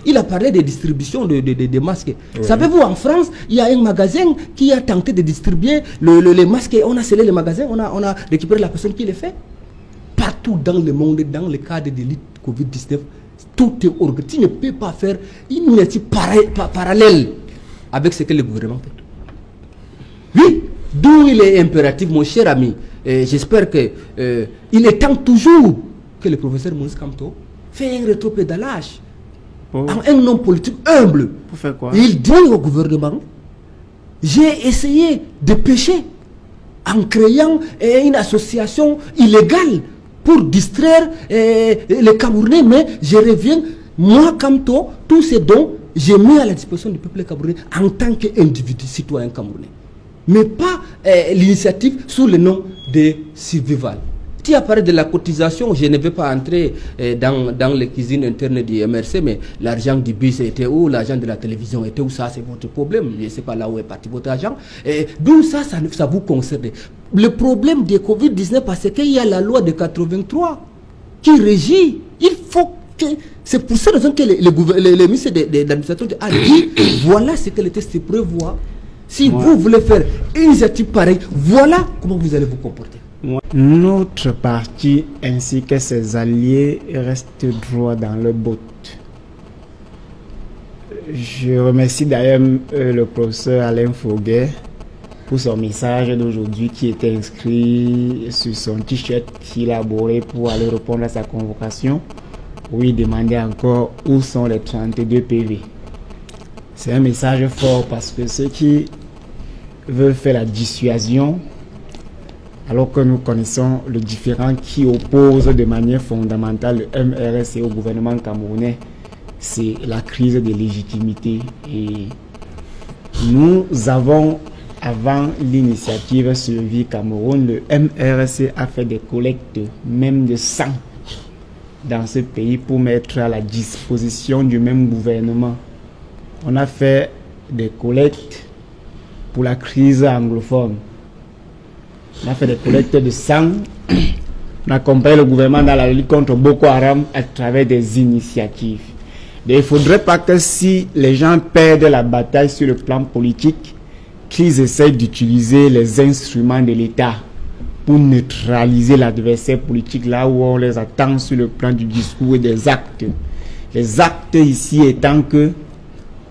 Il a parlé de distribution de masques. Oui. Savez-vous, en France, il y a un magasin qui a tenté de distribuer les masques. On a scellé les magasins, on a récupéré la personne qui les fait. Partout dans le monde, dans le cadre de lutte Covid-19, tout est organisé. Tu ne peux pas faire une initiative parallèle avec ce que le gouvernement fait. Oui, d'où il est impératif, mon cher ami, j'espère que il est temps toujours que le professeur Maurice Kamto fait un rétropédalage. Un homme politique humble. Pour faire quoi? Il dit au gouvernement, j'ai essayé de pêcher en créant une association illégale pour distraire les Camerounais, mais je reviens, moi Kamto, tous ces dons, j'ai mis à la disposition du peuple camerounais en tant qu'individu citoyen camerounais. Mais pas l'initiative sous le nom de survival. Tu as parlé de la cotisation, je ne vais pas entrer dans les cuisines internes du MRC, mais l'argent du bus était où, l'argent de la télévision était où, ça c'est votre problème, je ne sais pas là où est parti votre argent. D'où ça vous concerne. Le problème de Covid-19, parce qu'il y a la loi de 83 qui régit, il faut que... C'est pour cette raison que les ministres de l'administration a dit, voilà ce que les tests prévoient. Si vous voulez faire une initiative pareille, voilà comment vous allez vous comporter. Notre parti ainsi que ses alliés restent droits dans le bottes. Je remercie d'ailleurs le professeur Alain Fauguet pour son message d'aujourd'hui qui était inscrit sur son t-shirt qu'il a élaboré pour aller répondre à sa convocation où il demandait encore où sont les 32 PV. C'est un message fort parce que ceux qui veulent faire la dissuasion, alors que nous connaissons le différend qui oppose de manière fondamentale le MRC au gouvernement camerounais, c'est la crise de légitimité. Et nous avons, avant l'initiative Survie Cameroun, le MRC a fait des collectes, même de sang, dans ce pays pour mettre à la disposition du même gouvernement. On a fait des collectes pour la crise anglophone. On a fait des collectes de sang. On a accompagné le gouvernement dans la lutte contre Boko Haram à travers des initiatives. Mais il ne faudrait pas que si les gens perdent la bataille sur le plan politique, qu'ils essayent d'utiliser les instruments de l'État pour neutraliser l'adversaire politique là où on les attend sur le plan du discours et des actes. Les actes ici étant que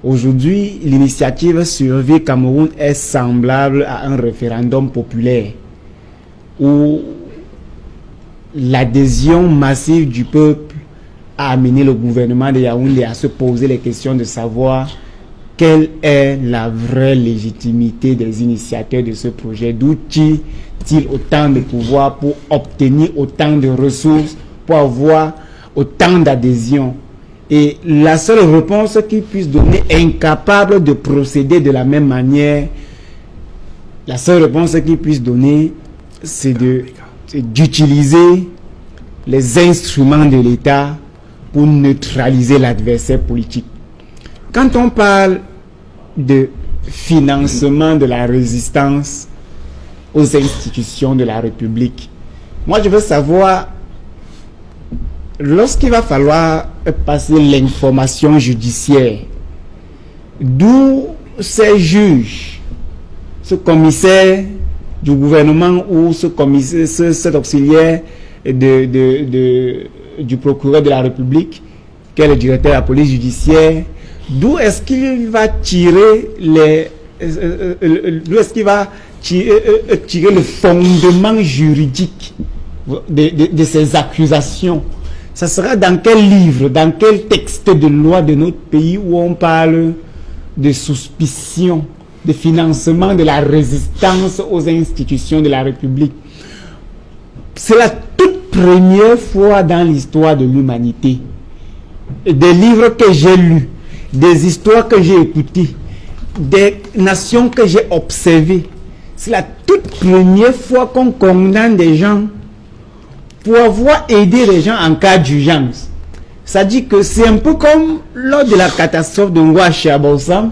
aujourd'hui, l'initiative Survie Cameroun est semblable à un référendum populaire où l'adhésion massive du peuple a amené le gouvernement de Yaoundé à se poser les questions de savoir quelle est la vraie légitimité des initiateurs de ce projet, d'où tire-t-il autant de pouvoir pour obtenir autant de ressources, pour avoir autant d'adhésion. Et la seule réponse qu'ils puissent donner, incapable de procéder de la même manière, la seule réponse qu'ils puissent donner, c'est d'utiliser les instruments de l'État pour neutraliser l'adversaire politique. Quand on parle de financement de la résistance aux institutions de la République, moi je veux savoir, lorsqu'il va falloir passer l'information judiciaire, d'où ces juges, ce commissaire du gouvernement ou ce commissaire, cet auxiliaire du procureur de la République, qui est le directeur de la police judiciaire, d'où est-ce qu'il va tirer tirer le fondement juridique de ces accusations? Ça sera dans quel livre, dans quel texte de loi de notre pays où on parle de suspicion, de financement de la résistance aux institutions de la République? C'est la toute première fois dans l'histoire de l'humanité. Des livres que j'ai lus, des histoires que j'ai écoutées, des nations que j'ai observées, c'est la toute première fois qu'on condamne des gens pour avoir aidé les gens en cas d'urgence. Ça dit que c'est un peu comme lors de la catastrophe de Ngouachi à Bossam.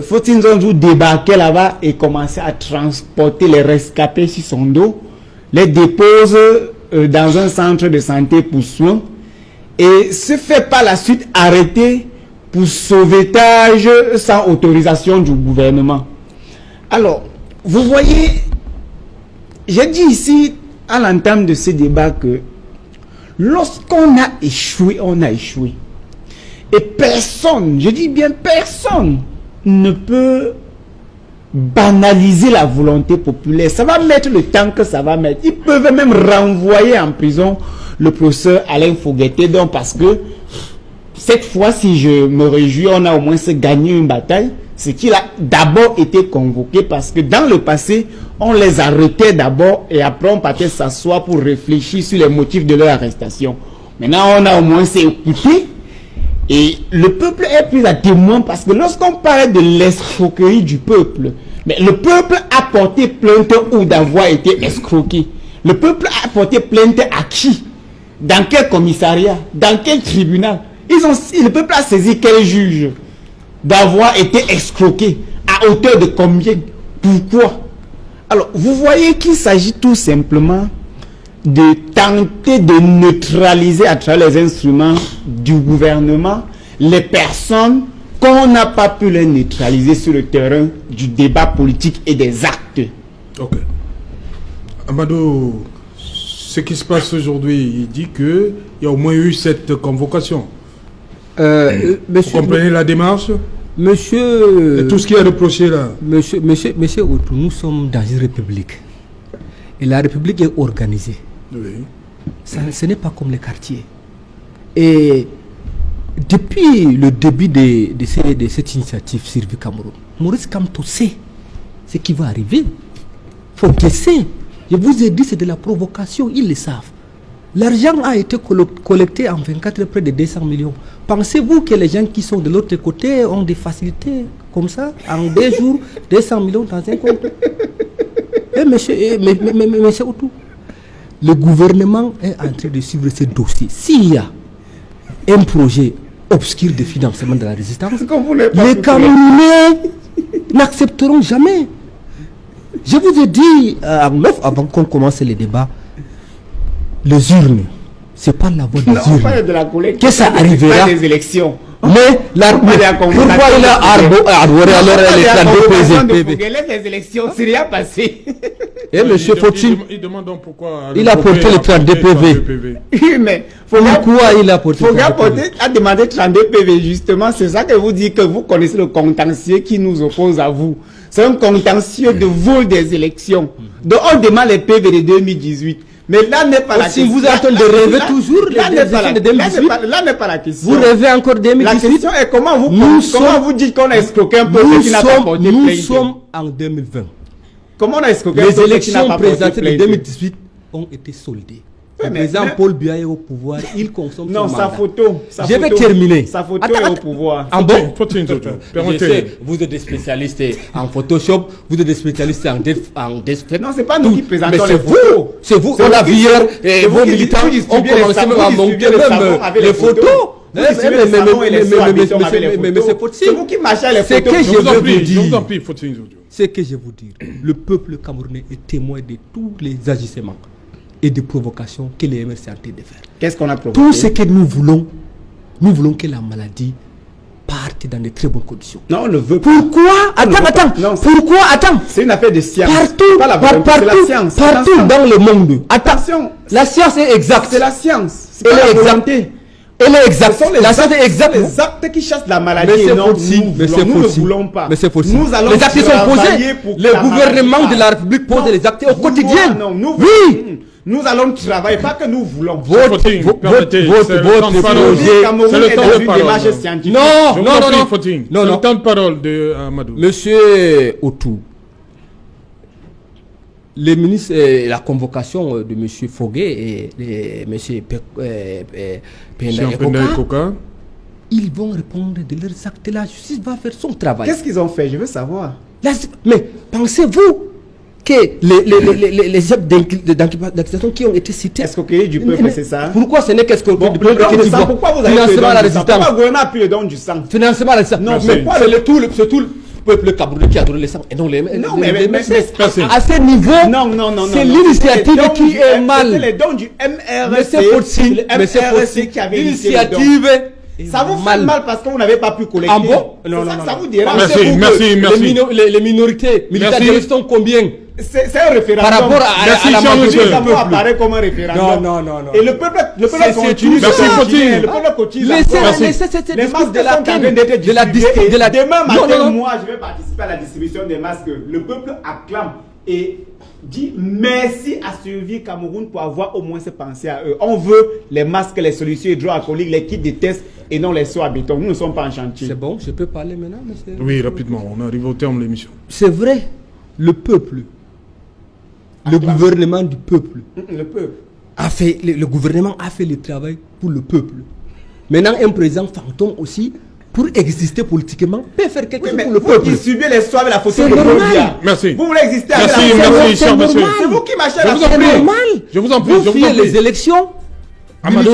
Faut-il débarquer là-bas et commencer à transporter les rescapés sur son dos, les dépose dans un centre de santé pour soins et se fait par la suite arrêter pour sauvetage sans autorisation du gouvernement. Alors, vous voyez, j'ai dit ici à l'entame de ce débat que lorsqu'on a échoué, on a échoué. Et personne, je dis bien personne, ne peut banaliser la volonté populaire. Ça va mettre le temps que ça va mettre. Ils peuvent même renvoyer en prison le professeur Alain Fogueté, donc parce que cette fois, si je me réjouis, on a au moins gagné une bataille. C'est qu'il a d'abord été convoqué parce que dans le passé, on les arrêtait d'abord et après on partait s'asseoir pour réfléchir sur les motifs de leur arrestation. Maintenant, on a au moins écouté et le peuple est pris à témoin parce que lorsqu'on parle de l'escroquerie du peuple, mais le peuple a porté plainte ou d'avoir été escroqué. Le peuple a porté plainte à qui? Dans quel commissariat? Dans quel tribunal? Le peuple a saisi quel juge d'avoir été escroqué? À hauteur de combien? Pourquoi? Alors, vous voyez qu'il s'agit tout simplement de tenter de neutraliser à travers les instruments du gouvernement les personnes qu'on n'a pas pu les neutraliser sur le terrain du débat politique et des actes. Ok. Amadou, ce qui se passe aujourd'hui, il dit qu'il y a au moins eu cette convocation. Monsieur, vous comprenez la démarche? Monsieur... Et tout ce qui est reproché là. Monsieur Outou, nous sommes dans une république. Et la république est organisée. Oui. Ce n'est pas comme les quartiers. Et depuis le début de cette initiative Survie Cameroun, Maurice Kamto sait ce qui va arriver. Il faut guesser. Je vous ai dit, c'est de la provocation, ils le savent. L'argent a été collecté en 24 heures, près de 200 millions. Pensez-vous que les gens qui sont de l'autre côté ont des facilités comme ça, en 2 jours, 200 millions dans un compte? Monsieur Outou, le gouvernement est en train de suivre ce dossier. S'il y a un projet obscur de financement de la résistance, les Camerounais n'accepteront jamais. Je vous ai dit avant qu'on commence les débats, les urnes, c'est pas la voie des urnes de la collecte, que ça arrivera. Des élections. Mais pourquoi il a arboré alors les 32 PV? Les élections, c'est rien passé. Et monsieur Fotine, il demande donc pourquoi il a porté les 32 PV. Oui, mais pourquoi il a porté 32 PV? A demandé 32 PV, justement. C'est ça que vous dites que vous connaissez le contentieux qui nous oppose à vous. C'est un contentieux de vol des élections. Donc on demande les PV de 2018. Mais là n'est pas la question. Si vous êtes en train de rêver toujours, là n'est pas la question. Vous rêvez encore 2018. La question est comment vous dites qu'on a escroqué un peuple qui n'a pas porté plainte. Nous sommes en 2020. Comment on a escroqué un peuple qui n'a élections pas porté plainte? présidentielles de 2018 ont été soldées. Le président Paul Biya est au pouvoir, il consomme son mandat. Je vais terminer. Sa photo est au pouvoir. En bon, je sais, vous êtes des spécialistes en Photoshop, vous êtes des spécialistes en non, c'est pas nous qui présentons les photos. C'est vous, on a vu hier, et vos militants ont commencé même à monter même les photos. Mais c'est vous qui marchez les photos. Ce que je veux dire, le peuple camerounais est témoin de tous les agissements et des provocations que les MRC sont en train de faire. Qu'est-ce qu'on a provoqué? Tout ce que nous voulons que la maladie parte dans de très bonnes conditions. Non, on le veut. Pourquoi? Attends. Pourquoi? Attends. C'est une affaire de science. Partout dans le monde. Attention. La science est exacte. C'est la science. Elle est exacte. Elle est exacte. La science est exacte. Les actes qui chassent la maladie. Mais nous ne voulons pas. Mais c'est faux. Nous allons les actes sont posés. Le gouvernement de la République pose les actes au quotidien. Oui. Nous allons travailler, pas que nous voulons. Votre projet, c'est le temps de démarche scientifique. Non. Le temps de parole de Amadou. Monsieur Outou, les ministres, la convocation de monsieur Foguet et monsieur Penda Ekoka, ils vont répondre de leurs actes. La justice va faire son travail. Qu'est-ce qu'ils ont fait? Je veux savoir. Mais pensez-vous que les actes d'accusation qui ont été cités... Escroquerie du peuple, c'est ça? Pourquoi ce n'est qu'escroquerie du peuple? Pourquoi vous avez financement à la résistance? Pourquoi le gouvernement a pris le don du sang? Financement à la résistance. Non, mais c'est tout. peuple camerounais qui a donné le sang et non les Non, les mais Mercedes. merci. À ce niveau, c'est l'initiative qui est mal. C'est les dons du MRC. Mais c'est possible. Le MRC qui avait initié les dons. L'initiative. Ça vous fait mal parce qu'on n'avait pas pu collecter. Ah bon? Non, ça vous dira. Merci. Les minorités militaires Merci. sont combien? C'est un référendum. Par rapport à Merci, la Jean majorité Monsieur. Ça du peut peuple. apparaître comme un référendum. Non. Et le peuple C'est continue. tout ça. Merci, Fautine. Le peuple continue. Laissez cette Les discours masques de la sont en train d'être de la distribués. de la Demain Non, matin, non. moi, je vais participer à la distribution des masques. Le peuple acclame et dit merci à Survie Cameroun pour avoir au moins pensé à eux. On veut les masques, les solutions hydroalcooliques, les kits de test et non les seaux à béton. Nous ne sommes pas en chantier. C'est bon, je peux parler maintenant, monsieur. Oui, rapidement, on arrive au terme de l'émission. C'est vrai, le peuple, le gouvernement du peuple Le peuple. a fait, le gouvernement a fait le travail pour le peuple. Maintenant, un président fantôme aussi, pour exister politiquement, peut faire quelque Oui, chose mais pour le vous peuple. qui suivez les soins avec la photo C'est de normal. Claudia. Merci. Vous voulez exister avec Merci, la photo. merci, c'est cher monsieur. normal. C'est vous qui machez Je la vous en photo. prie. C'est normal. Je vous en prie, Vous je vous en fiez prie. les élections. Amadou,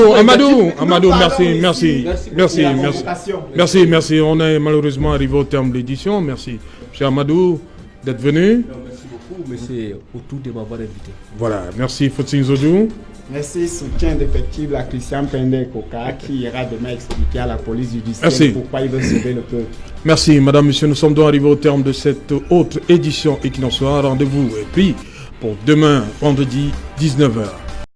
Pardon, merci. merci. La convocation. Merci. On est malheureusement arrivé au terme de l'édition. Merci, cher Amadou, d'être venu. Merci beaucoup, monsieur, autour de m'avoir invité. Voilà, merci Fautine Zodou. Merci, soutien défectible à Christian Pende Koka qui ira demain expliquer à la police judiciaire Merci. pourquoi il veut sauver le peuple. Merci, madame, monsieur. Nous sommes donc arrivés au terme de cette autre édition et qu'il en soit rendez-vous. Et puis, pour demain, vendredi, 19h.